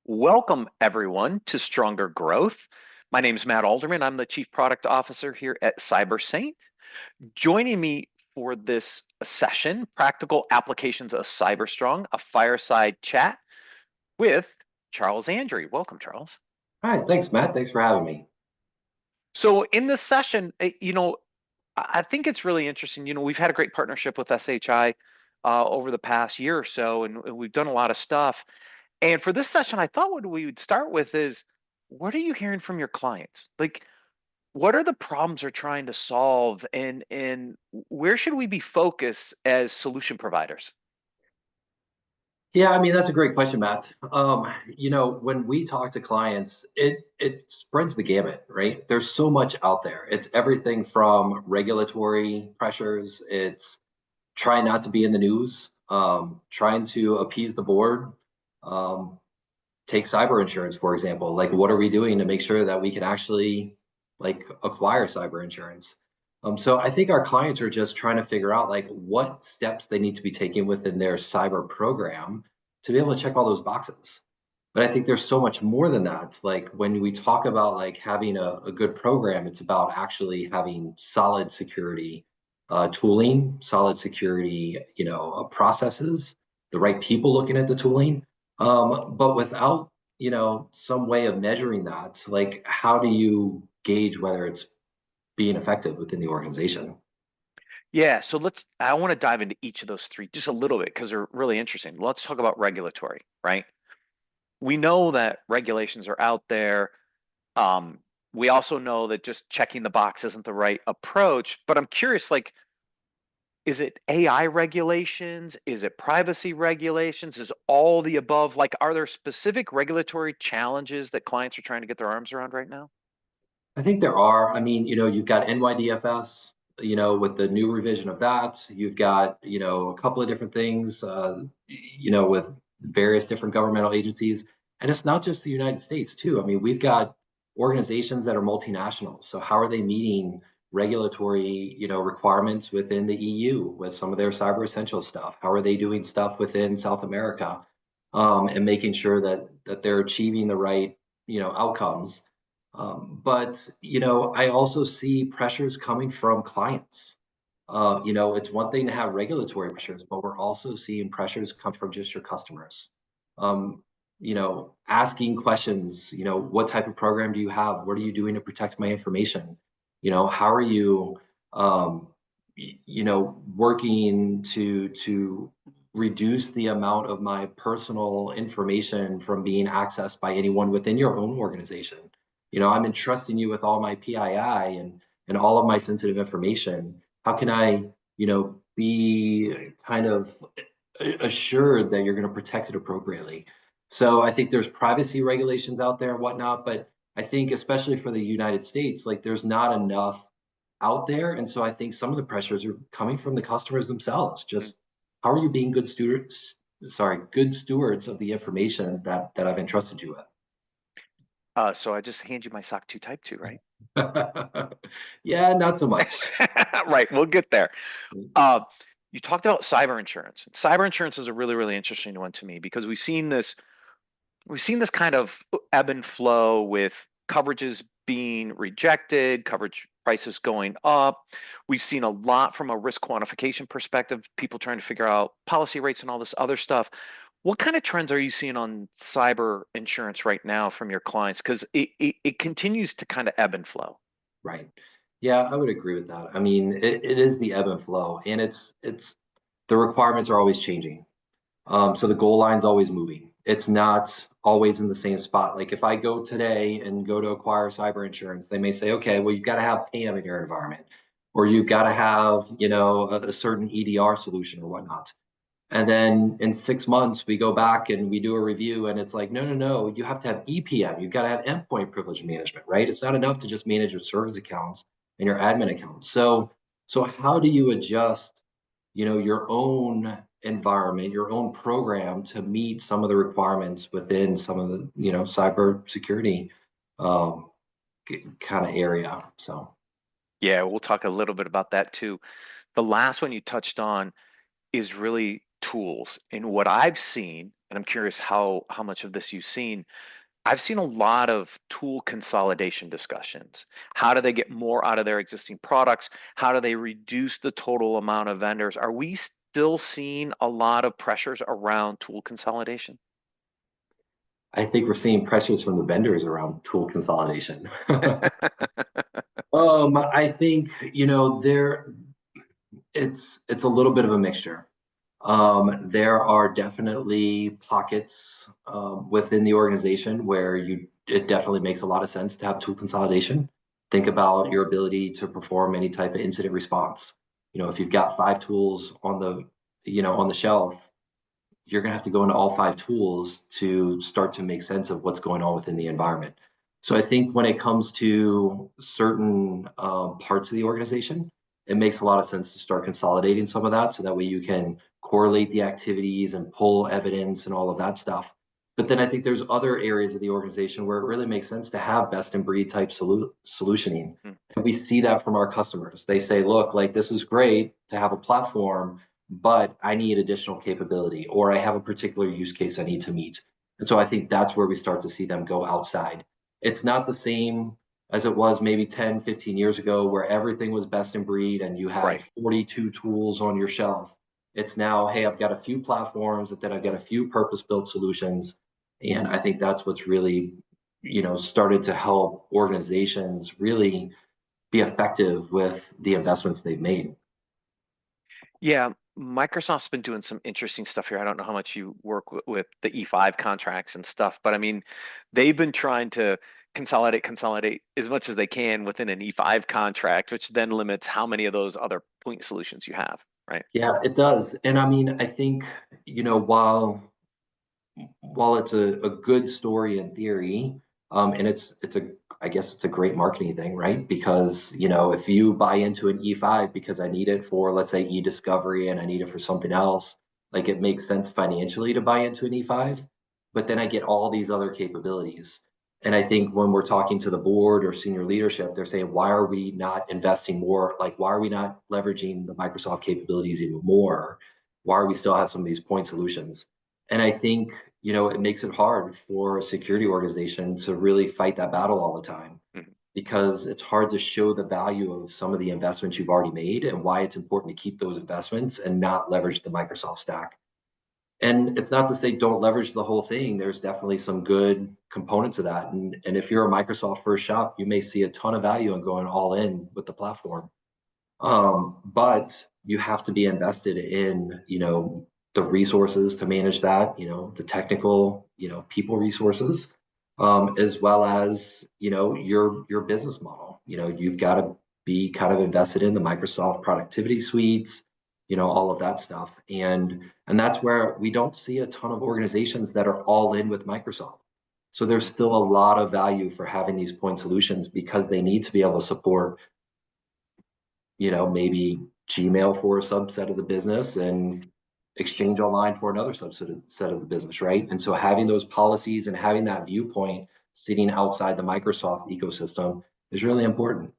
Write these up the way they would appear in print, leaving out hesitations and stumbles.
Welcome, everyone, to Stronger Growth. My name is Matt Alderman. I'm the Chief Product Officer here at CyberSaint. Joining me for this session, Practical Applications of CyberStrong, a fireside chat with Charles Andry. Welcome, Charles. Hi, thanks, Matt. Thanks for having me. So in this session, I think it's really interesting. We've had a great partnership with SHI over the past year or so, and we've done a lot of stuff. And for this session, I thought what we would start with is, what are you hearing from your clients? Like, what are the problems they're trying to solve, and where should we be focused as solution providers? Yeah, I mean, that's a great question, Matt. When we talk to clients, it spreads the gamut, right? There's so much out there. It's everything from regulatory pressures, it's trying not to be in the news, trying to appease the board. Um, Take cyber insurance, for example. Like, what are we doing to make sure that we can actually acquire cyber insurance? So I think our clients are just trying to figure out like what steps they need to be taking within their cyber program to be able to check all those boxes. But I think there's so much more than that. Like when we talk about like having a good program, it's about actually having solid security tooling, solid security, processes, the right people looking at the tooling. But without, some way of measuring that, like how do you gauge whether it's being effective within the organization? Yeah, so I want to dive into each of those three just a little bit because they're really interesting. Let's talk about regulatory, right? We know that regulations are out there. Um, we also know that just checking the box isn't the right approach, but I'm curious, like, is it AI regulations? Is it privacy regulations? Is all the above? Like, are there specific regulatory challenges that clients are trying to get their arms around right now? I think there are. I mean, you've got NYDFS, with the new revision of that. You've got, a couple of different things, with various different governmental agencies. And it's not just the United States, too. I mean, we've got organizations that are multinational. So how are they meeting regulatory, requirements within the EU with some of their cyber essential stuff? How are they doing stuff within South America, and making sure that they're achieving the right, outcomes. But I also see pressures coming from clients. It's one thing to have regulatory pressures, but we're also seeing pressures come from just your customers. Asking questions, what type of program do you have? What are you doing to protect my information? How are you, working to reduce the amount of my personal information from being accessed by anyone within your own organization? I'm entrusting you with all my PII and all of my sensitive information. How can I, be kind of assured that you're going to protect it appropriately? So I think there's privacy regulations out there and whatnot, but I think especially for the United States, like there's not enough out there. And so I think some of the pressures are coming from the customers themselves. Mm. Just how are you being good stewards of the information that I've entrusted you So I just hand you my SOC 2 Type 2, right? with? Yeah, not so much. Right, we'll get there. Uh, you talked about cyber insurance. Cyber insurance is a really, really interesting one to me because we've seen this kind of ebb and flow with coverages being rejected, coverage prices going up. We've seen a lot from a risk quantification perspective, people trying to figure out policy rates and all this other stuff. What kind of trends are you seeing on cyber insurance right now from your clients? Because it continues to kind of ebb and flow. Right. Yeah, I would agree with that. I mean, it is the ebb and flow, and it's the requirements are always changing. So the goal line's always moving. It's not always in the same spot. Like if I go today and go to acquire cyber insurance, they may say, okay, well, you've got to have PAM in your environment, or you've got to have, a certain EDR solution or whatnot. And then in 6 months, we go back and we do a review, and it's like, no, no, no, you have to have EPM. You've got to have endpoint privilege management, right? It's not enough to just manage your service accounts and your admin accounts. So how do you adjust, your own environment, your own program to meet some of the requirements within some of the, cyber security um, kind of area? So. Yeah, we'll talk a little bit about that too. The last one you touched on is really tools. And what I've seen and I'm curious how much of this you've seen. I've seen a lot of tool consolidation discussions. How do they get more out of their existing products? How do they reduce the total amount of vendors? Are we still seeing a lot of pressures around tool consolidation? I think we're seeing pressures from the vendors around tool consolidation. I think, it's a little bit of a mixture. There are definitely pockets within the organization where it definitely makes a lot of sense to have tool consolidation. Think about your ability to perform any type of incident response. If you've got 5 tools on the shelf, you're going to have to go into all 5 tools to start to make sense of what's going on within the environment. So I think when it comes to certain parts of the organization, it makes a lot of sense to start consolidating some of that so that way you can correlate the activities and pull evidence and all of that stuff. But then I think there's other areas of the organization where it really makes sense to have best in breed type solutioning. Mm. And we see that from our customers. They say, look, like this is great to have a platform, but I need additional capability, or I have a particular use case I need to meet. And so I think that's where we start to see them go outside. It's not the same as it was maybe 10, 15 years ago, where everything was best in breed and you had Right. 42 tools on your shelf. It's now, hey, I've got a few platforms, that then I've got a few purpose built solutions. And I think that's what's really, started to help organizations really be effective with the investments they've made. Yeah, Microsoft's been doing some interesting stuff here. I don't know how much you work with the E5 contracts and stuff, but I mean, they've been trying to consolidate as much as they can within an E5 contract, which then limits how many of those other point solutions you have, right? Yeah, it does. And I mean, I think, while it's a good story in theory, and I guess it's a great marketing thing, right? Because, if you buy into an E5 because I need it for, let's say, e-discovery and I need it for something else, like it makes sense financially to buy into an E5, but then I get all these other capabilities. And I think when we're talking to the board or senior leadership, they're saying, why are we not investing more? Like, why are we not leveraging the Microsoft capabilities even more? Why are we still have some of these point solutions? And I think, it makes it hard for a security organization to really fight that battle all the time Mhm. because it's hard to show the value of some of the investments you've already made and why it's important to keep those investments and not leverage the Microsoft stack. And it's not to say don't leverage the whole thing. There's definitely some good components of that. And if you're a Microsoft first shop, you may see a ton of value in going all in with the platform. But you have to be invested in, the resources to manage that, the technical, people resources, as well as, your business model. You've got to be kind of invested in the Microsoft productivity suites, all of that stuff. And that's where we don't see a ton of organizations that are all in with Microsoft. So there's still a lot of value for having these point solutions because they need to be able to support, maybe Gmail for a subset of the business and Exchange Online for another subset of the business, right? And so having those policies and having that viewpoint sitting outside the Microsoft ecosystem is really important.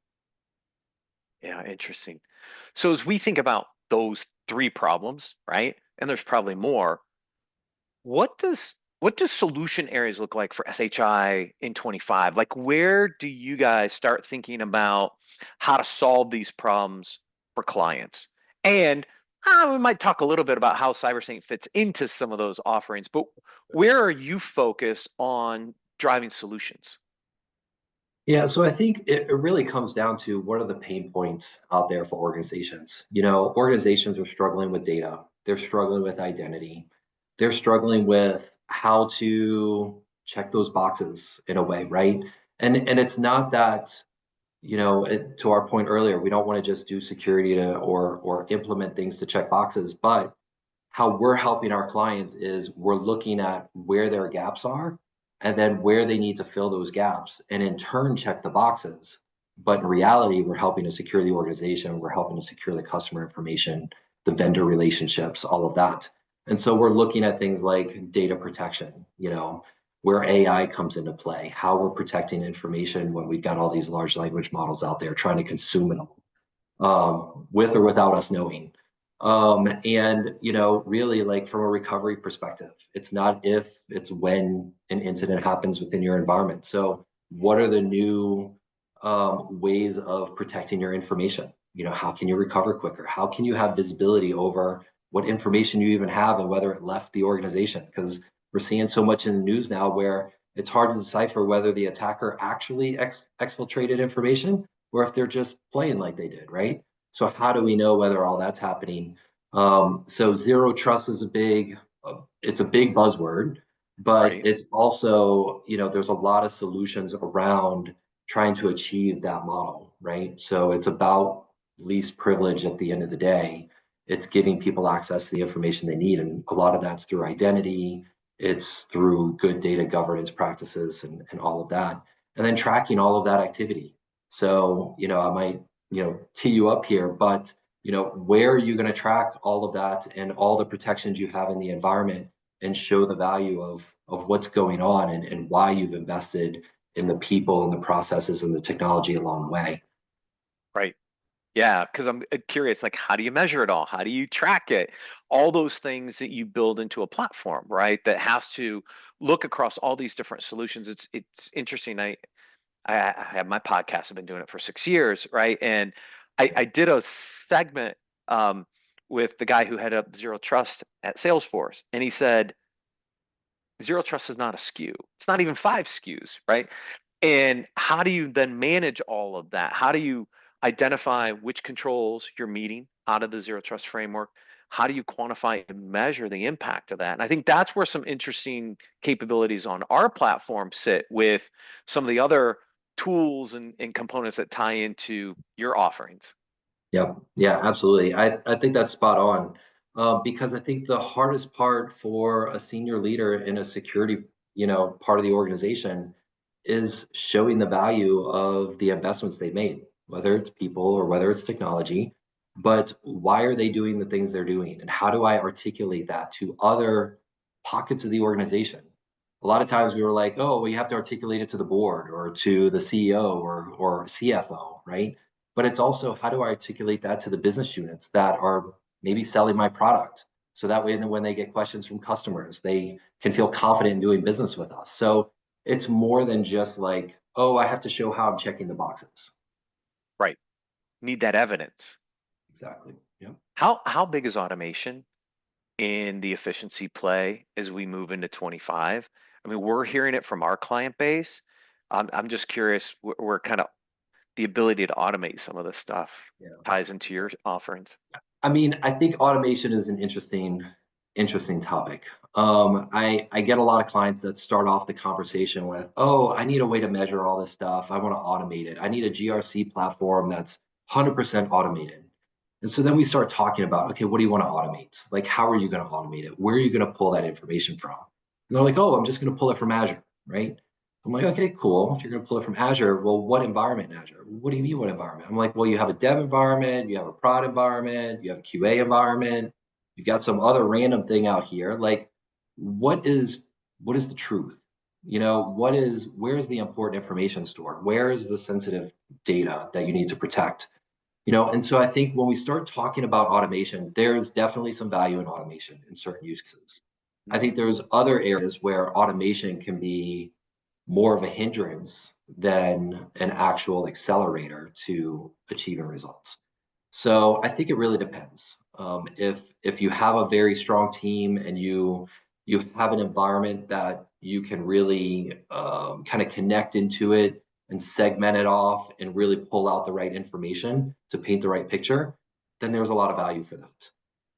Yeah, interesting. So as we think about those three problems, right? And there's probably more. What does solution areas look like for SHI in 25? Like where do you guys start thinking about how to solve these problems for clients? And we might talk a little bit about how CyberSaint fits into some of those offerings, but where are you focused on driving solutions? Yeah, so I think it really comes down to what are the pain points out there for organizations. Organizations are struggling with data, they're struggling with identity, they're struggling with how to check those boxes in a way, right? And it's not that, to our point earlier, we don't want to just do security or implement things to check boxes, but how we're helping our clients is we're looking at where their gaps are and then where they need to fill those gaps and in turn check the boxes. But in reality, we're helping to secure the organization, we're helping to secure the customer information, the vendor relationships, all of that. And so we're looking at things like data protection, where AI comes into play, how we're protecting information when we've got all these large language models out there trying to consume it all, with or without us knowing. And really, like, from a recovery perspective, it's not if, it's when an incident happens within your environment. So what are the new ways of protecting your information? How can you recover quicker? How can you have visibility over what information you even have and whether it left the organization? Because we're seeing so much in the news now where it's hard to decipher whether the attacker actually exfiltrated information or if they're just playing like they did, right? So how do we know whether all that's happening? So zero trust is it's a big buzzword, but Right. it's also, there's a lot of solutions around trying to achieve that model, right? So it's about least privilege at the end of the day. It's giving people access to the information they need. And a lot of that's through identity, it's through good data governance practices and all of that. And then tracking all of that activity. So, I might, tee you up here, but where are you going to track all of that and all the protections you have in the environment and show the value of what's going on and why you've invested in the people and the processes and the technology along the way. Right. Yeah, because I'm curious, like, how do you measure it all? How do you track it? All those things that you build into a platform, right? That has to look across all these different solutions. It's interesting. I have my podcast. I've been doing it for 6 years, right? And I did a segment with the guy who headed up Zero Trust at Salesforce, and he said Zero Trust is not a SKU. It's not even 5 SKUs, right? And how do you then manage all of that? How do you identify which controls you're meeting out of the Zero Trust framework? How do you quantify and measure the impact of that? And I think that's where some interesting capabilities on our platform sit with some of the other tools and components that tie into your offerings. Yeah, yeah, absolutely. I think that's spot on, because I think the hardest part for a senior leader in a security, part of the organization is showing the value of the investments they made, whether it's people or whether it's technology. But why are they doing the things they're doing, and how do I articulate that to other pockets of the organization? A lot of times we were like, oh, well, you have to articulate it to the board or to the CEO or CFO, right? But it's also, how do I articulate that to the business units that are maybe selling my product? So that way, then when they get questions from customers, they can feel confident in doing business with us. So it's more than just like, oh, I have to show how I'm checking the boxes. Right. Need that evidence. Exactly. Yeah. How big is automation in the efficiency play as we move into 25? I mean, we're hearing it from our client base. I'm just curious, we're kind of the ability to automate some of this stuff Yeah. ties into your offerings. I mean, I think automation is an interesting topic. I get a lot of clients that start off the conversation with, "Oh, I need a way to measure all this stuff. I want to automate it. I need a GRC platform that's 100% automated." And so then we start talking about, okay, what do you want to automate? Like, how are you going to automate it? Where are you going to pull that information from? And they're like, "Oh, I'm just going to pull it from Azure," right? I'm like, okay, cool. If you're going to pull it from Azure, well, what environment in Azure? What do you mean, what environment? I'm like, well, you have a dev environment, you have a prod environment, you have a QA environment, you've got some other random thing out here. Like, what is what is the truth? Where's the important information stored? Where is the sensitive data that you need to protect? And so I think when we start talking about automation, there's definitely some value in automation in certain use cases. I Mhm. think there's other areas where automation can be more of a hindrance than an actual accelerator to achieving results. So I think it really depends. If you have a very strong team and you have an environment that you can really kind of connect into it and segment it off and really pull out the right information to paint the right picture, then there's a lot of value for that.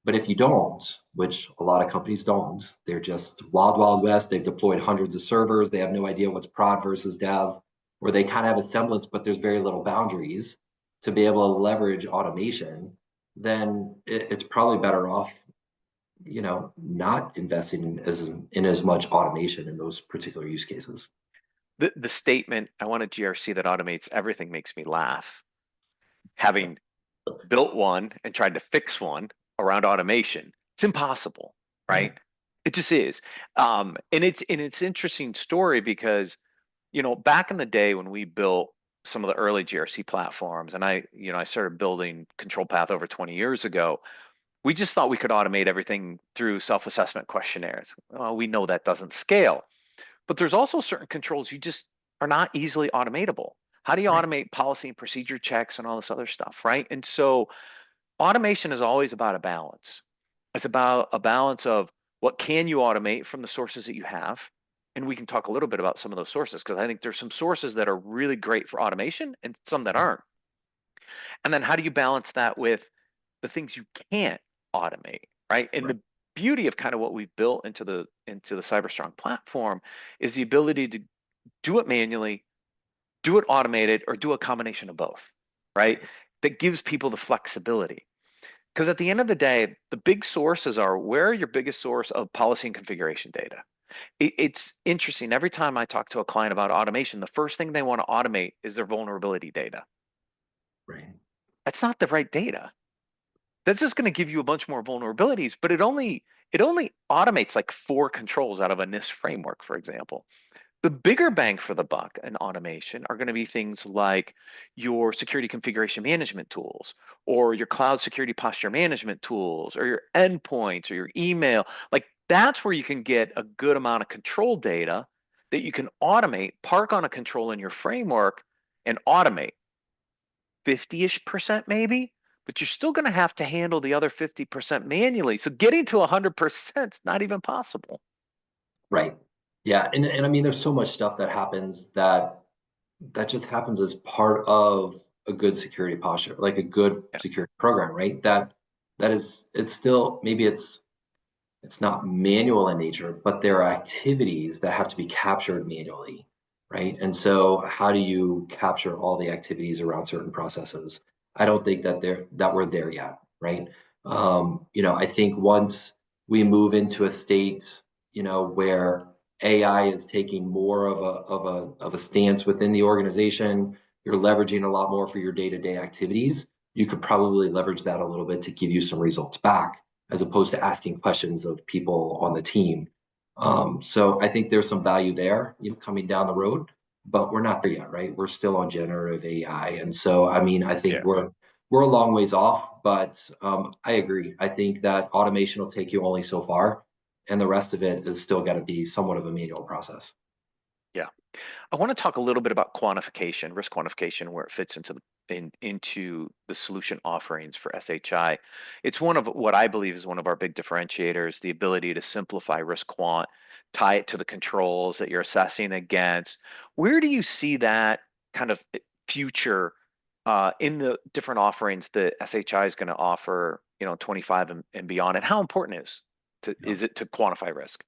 But if you don't, which a lot of companies don't, they're just wild, wild west. They've deployed hundreds of servers. They have no idea what's prod versus dev, or they kind of have a semblance, but there's very little boundaries to be able to leverage automation. Then it's probably better off, not investing in as much automation in those particular use cases. The statement, I want a GRC that automates everything makes me laugh. Having built one and tried to fix one around automation, it's impossible, Yeah. right? It just is. And it's interesting story because back in the day when we built some of the early GRC platforms, and I started building Control Path over 20 years ago, We just thought we could automate everything through self-assessment questionnaires. Well, we know that doesn't scale. But there's also certain controls you just are not easily automatable. How do you Right. automate policy and procedure checks and all this other stuff, right? And so automation is always about a balance. It's about a balance of what can you automate from the sources that you have. And we can talk a little bit about some of those sources because I think there's some sources that are really great for automation and some that aren't. And then how do you balance that with the things you can't automate, right? And Right. the beauty of kind of what we've built into the CyberStrong platform is the ability to do it manually, do it automated, or do a combination of both, right? Right. That gives people the flexibility. Because at the end of the day, the big sources are where are your biggest source of policy and configuration data? It's interesting. Every time I talk to a client about automation, the first thing they want to automate is their vulnerability data. Right. That's not the right data. That's just going to give you a bunch more vulnerabilities, but it only automates like 4 controls out of a NIST framework, for example. The bigger bang for the buck in automation are going to be things like your security configuration management tools, or your cloud security posture management tools, or your endpoints, or your email. Like that's where you can get a good amount of control data that you can automate, park on a control in your framework, and automate 50-ish% maybe, but you're still going to have to handle the other 50% manually. So getting to 100% is not even possible. Right. Yeah. And I mean, there's so much stuff that happens that just happens as part of a good security posture, like a good Yeah. security program, right? That is, it's still, maybe it's not manual in nature, but there are activities that have to be captured manually, right? And so how do you capture all the activities around certain processes? I don't think that we're there yet, right? I think once we move into a state, where AI is taking more of a stance within the organization, you're leveraging a lot more for your day-to-day activities. You could probably leverage that a little bit to give you some results back as opposed to asking questions of people on the team. So I think there's some value there, coming down the road, but we're not there yet, right? We're still on generative AI, and so I mean, I think Yeah. we're a long ways off, but I agree. I think that automation will take you only so far, and the rest of it is still got to be somewhat of a manual process. Yeah. I want to talk a little bit about quantification, risk quantification, where it fits into the solution offerings for SHI. It's one of what I believe is one of our big differentiators, the ability to simplify risk quant, tie it to the controls that you're assessing against. Where do you see that kind of future in the different offerings that SHI is going to offer, 25 and beyond, and how important is it to quantify risk?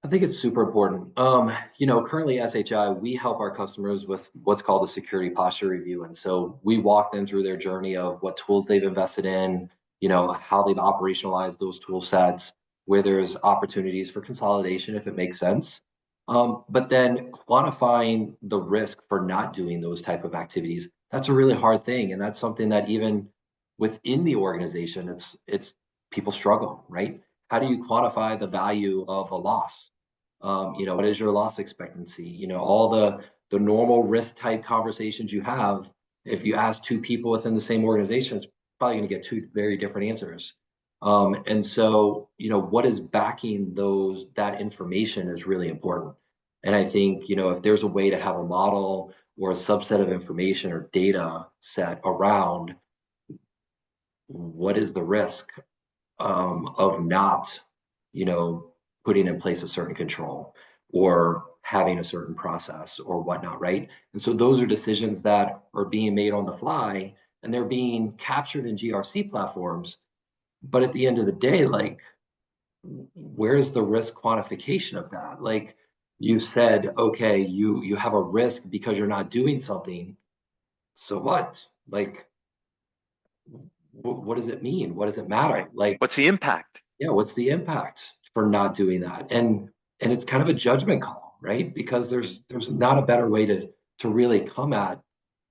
I think it's super important. Currently SHI, we help our customers with what's called a security posture review. And so we walk them through their journey of what tools they've invested in, how they've operationalized those tool sets, where there's opportunities for consolidation if it makes sense. But then quantifying the risk for not doing those type of activities, that's a really hard thing. And that's something that even within the organization, it's people struggle, right? How do you quantify the value of a loss? What is your loss expectancy? All the normal risk type conversations you have. If you ask two people within the same organization, it's probably going to get two very different answers. And so, what is backing that information is really important. And I think, if there's a way to have a model or a subset of information or data set around what is the risk of not, you know, putting in place a certain control or having a certain process or whatnot, right? And so those are decisions that are being made on the fly and they're being captured in GRC platforms. But at the end of the day, like, where's the risk quantification of that? Like you said, okay, you have a risk because you're not doing something. So what? Like, what does it mean? What does it Right. matter? Like, What's the impact? yeah, what's the impact for not doing that? And it's kind of a judgment call, right? Because there's not a better way to really come at,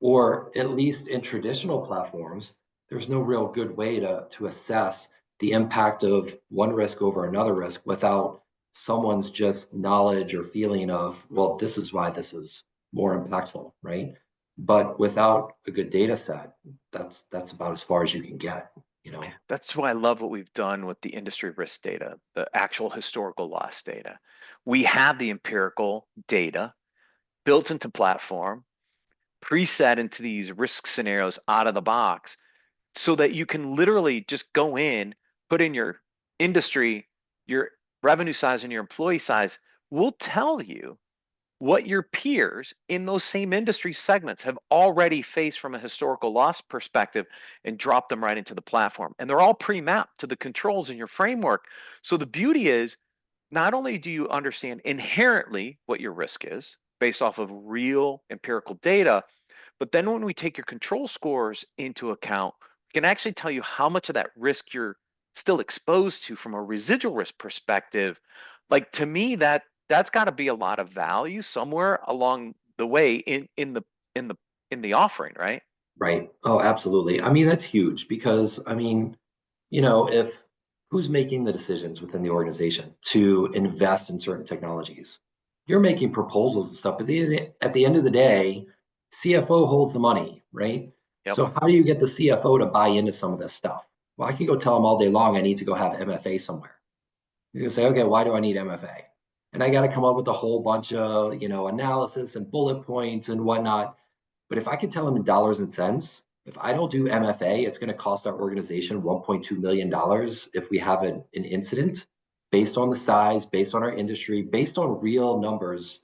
or at least in traditional platforms, there's no real good way to assess the impact of one risk over another risk without someone's just knowledge or feeling of, well, this is why this is more impactful, right? But without a good data set, that's about as far as you can get. you know? That's why I love what we've done with the industry risk data, the actual historical loss data. We have the empirical data built into platform, preset into these risk scenarios out of the box so that you can literally just go in, put in your industry, your revenue size, and your employee size. We'll tell you what your peers in those same industry segments have already faced from a historical loss perspective and drop them right into the platform. And they're all pre-mapped to the controls in your framework. So the beauty is not only do you understand inherently what your risk is based off of real empirical data, but then when we take your control scores into account, we can actually tell you how much of that risk you're still exposed to from a residual risk perspective. Like to me, that's got to be a lot of value somewhere along the way in the in the offering, right? Right. Oh, absolutely. I mean, that's huge because I mean, if who's making the decisions within the organization to invest in certain technologies? You're making proposals and stuff, but at the end of the day, CFO holds the money, right? Yep. So how do you get the CFO to buy into some of this stuff? Well, I can go tell them all day long I need to go have MFA somewhere. You can say, okay, why do I need MFA? And I got to come up with a whole bunch of, analysis and bullet points and whatnot. But if I could tell them in dollars and cents, if I don't do MFA, it's going to cost our organization $1.2 million if we have an incident based on the size, based on our industry, based on real numbers,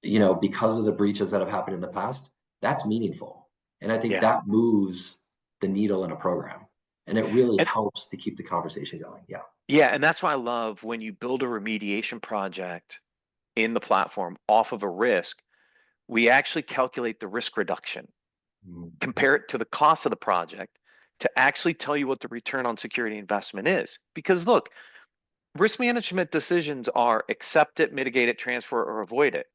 because of the breaches that have happened in the past. That's meaningful. And I think Yeah. that moves the needle in a program. And it really And helps to keep the conversation going. Yeah. yeah, and that's why I love when you build a remediation project in the platform off of a risk, we actually calculate the risk reduction, Mhm. compare it to the cost of the project to actually tell you what the return on security investment is. Because look, risk management decisions are accept it, mitigate it, transfer, or avoid it.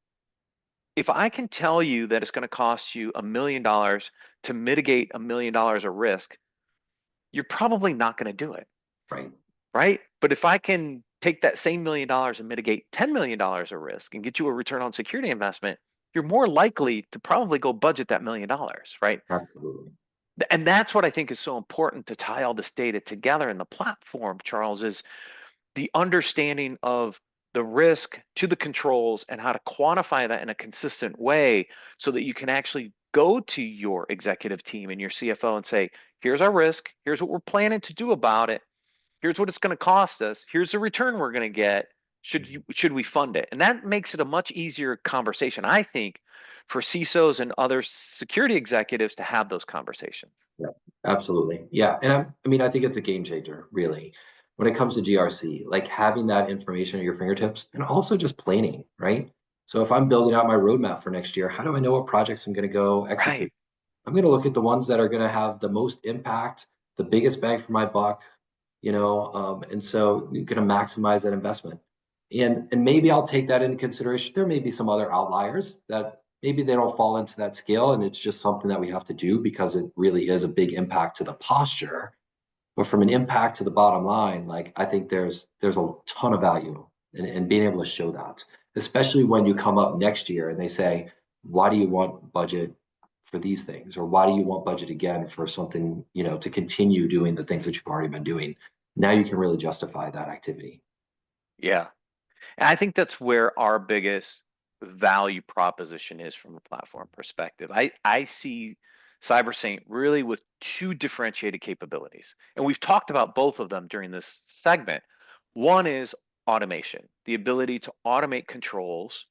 If I can tell you that it's going to cost you $1 million to mitigate $1 million of risk, you're probably not going to do it, Right. right? But if I can take that same $1 million and mitigate $10 million of risk and get you a return on security investment, you're more likely to probably go budget that $1 million, right? Absolutely. And that's what I think is so important to tie all this data together in the platform, Charles, is the understanding of the risk to the controls and how to quantify that in a consistent way so that you can actually go to your executive team and your CFO and say, here's our risk, here's what we're planning to do about it, here's what it's going to cost us, here's the return we're going to get. Should we fund it? And that makes it a much easier conversation, I think, for CISOs and other security executives to have those conversations. Yeah, absolutely. Yeah, and I mean, I think it's a game changer, really, when it comes to GRC, like having that information at your fingertips and also just planning, right? So if I'm building out my roadmap for next year, how do I know what projects I'm going to go execute? Right. I'm going to look at the ones that are going to have the most impact, the biggest bang for my buck, and so you're going to maximize that investment. And maybe I'll take that into consideration. There may be some other outliers that maybe they don't fall into that scale, and it's just something that we have to do because it really is a big impact to the posture. But from an impact to the bottom line, like I think there's a ton of value in being able to show that, especially when you come up next year and they say, why do you want budget for these things? Or why do you want budget again for something, to continue doing the things that you've already been doing? Now you can really justify that activity. Yeah. And I think that's where our biggest value proposition is from a platform perspective. I see CyberSaint really with two differentiated capabilities. And we've talked about both of them during this segment. One is automation, the ability to automate controls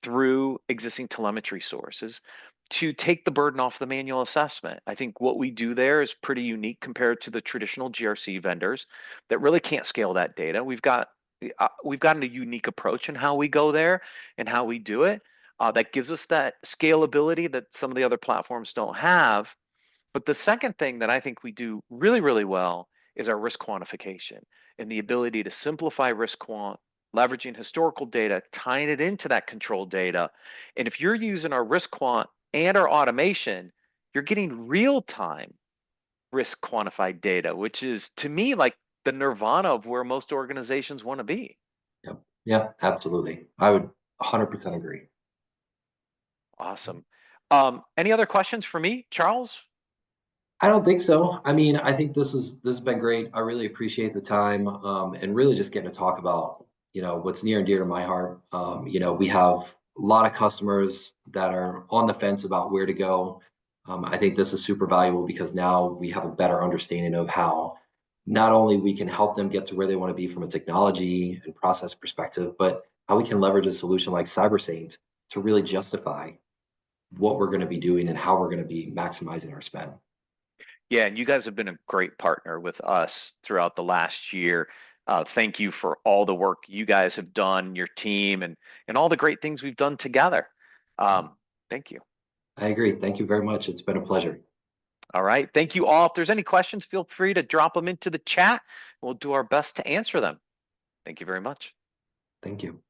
through existing telemetry sources to take the burden off the manual assessment. I think what we do there is pretty unique compared to the traditional GRC vendors that really can't scale that data. We've gotten a unique approach in how we go there and how we do it. That gives us that scalability that some of the other platforms don't have. But the second thing that I think we do really, really well is our risk quantification and the ability to simplify risk quant, leveraging historical data, tying it into that control data. And if you're using our risk quant and our automation, you're getting real time risk quantified data, which is to me like the nirvana of where most organizations want to be. Yep. Yeah, absolutely. I would 100% agree. Awesome. Any other questions for me, Charles? I don't think so. I mean, I think this has been great. I really appreciate the time, and really just getting to talk about, what's near and dear to my heart. We have a lot of customers that are on the fence about where to go. I think this is super valuable because now we have a better understanding of how not only we can help them get to where they want to be from a technology and process perspective, but how we can leverage a solution like CyberSaint to really justify what we're going to be doing and how we're going to be maximizing our spend. Yeah, and you guys have been a great partner with us throughout the last year. Thank you for all the work you guys have done, your team, and all the great things we've done together. Thank you. I agree. Thank you very much. It's been a pleasure. All right. Thank you all. If there's any questions, feel free to drop them into the chat. We'll do our best to answer them. Thank you very much. Thank you.